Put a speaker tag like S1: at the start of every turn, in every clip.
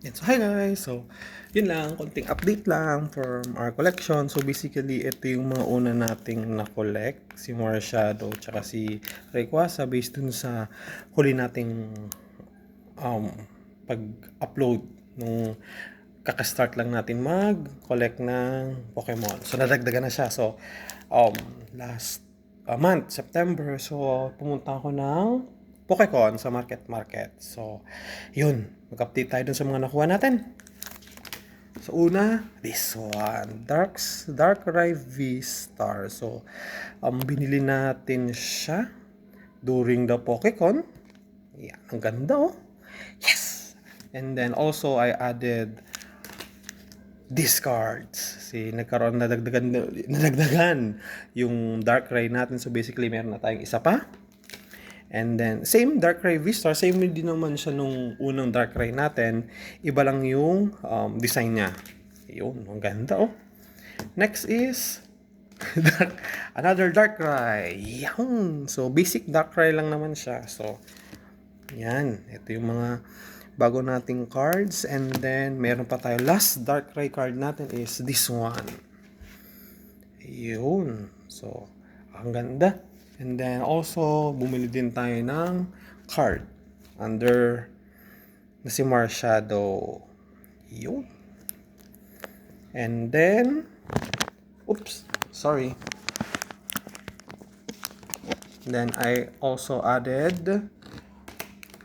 S1: Yan. So, hi guys! So, yun lang, konting update lang from our collection. So, basically, ito yung mga una nating na-collect. Si Marshadow, tsaka si Rayquaza based dun sa huli nating um, pag-upload nung kakastart lang natin mag-collect ng Pokemon. So, nadagdagan na siya. So, um, last month, September, so, pumunta ako ng Pokecon sa Market. So, yun. Mag-update tayo dun sa mga nakuha natin. So, una, this one. Darkrai V-Star. So, binili natin siya during the Pokecon. Yan, ang ganda oh. Yes! And then also, I added discards. Nagkaroon nadagdagan yung Darkrai natin. So, basically, meron na tayong isa pa. And then, same Darkrai V-Star, same din naman siya nung unang Darkrai natin. Iba lang yung design niya. Yun, ang ganda oh. Next is another Darkrai. Yan. So, basic Darkrai lang naman siya. So, yan. Ito yung mga bago nating cards. And then, meron pa tayo. Last Darkrai card natin is this one. Yun. So, ang ganda. And then also, bumili din tayo ng card under na si Marshadow. Yun. And then, oops, sorry. Then I also added,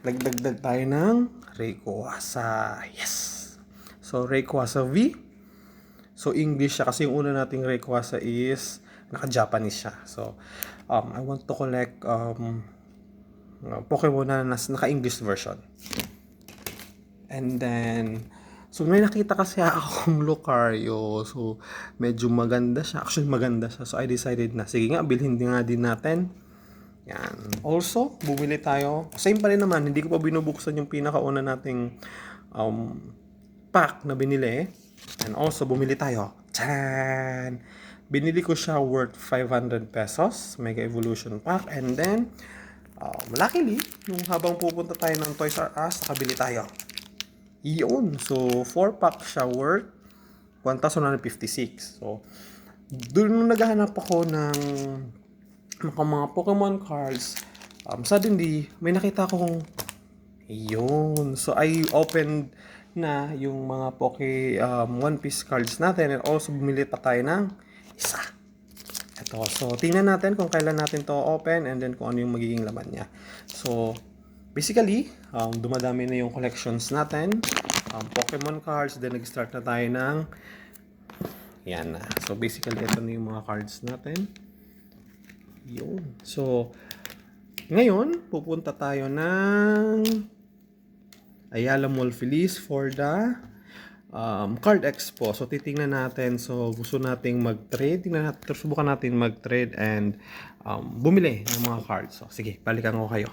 S1: nagdagdag tayo ng Rayquaza. Yes! So, Rayquaza V. So, English siya kasi yung una nating Rayquaza is naka-Japanese siya. So, I want to collect Pokemon na naka-English version. And then, so may nakita kasi akong Lucario. So, medyo maganda siya. Actually, maganda siya. So, I decided na, sige nga, bilhin nga din natin. Yan. Also, bumili tayo. Same pa rin naman. Hindi ko pa binubuksan yung pinakauna nating pack na binili. And also, bumili tayo. Tcharan! Binili ko siya worth 500 pesos. Mega Evolution Pack. And then, luckily, nung habang pupunta tayo ng Toys R Us, nakabili tayo. Yun. So, 4-pack siya worth 1,156. So, doon nung naghahanap ako ng mga Pokemon cards, suddenly, may nakita akong yun. So, I opened na yung mga One Piece cards natin and also bumili pa tayo ng isa. Ito. So, tingnan natin kung kailan natin to open and then kung ano yung magiging laman niya. So, basically, dumadami na yung collections natin. Pokemon cards. Then, nag-start na tayo ng yan na. So, basically, ito na yung mga cards natin. Yun. So, ngayon, pupunta tayo ng Ayala Mall Feliz for the Card Expo. So, titingnan natin. So, gusto nating mag-trade. Subukan natin mag-trade and bumili ng mga cards. So, sige, balikan ko kayo.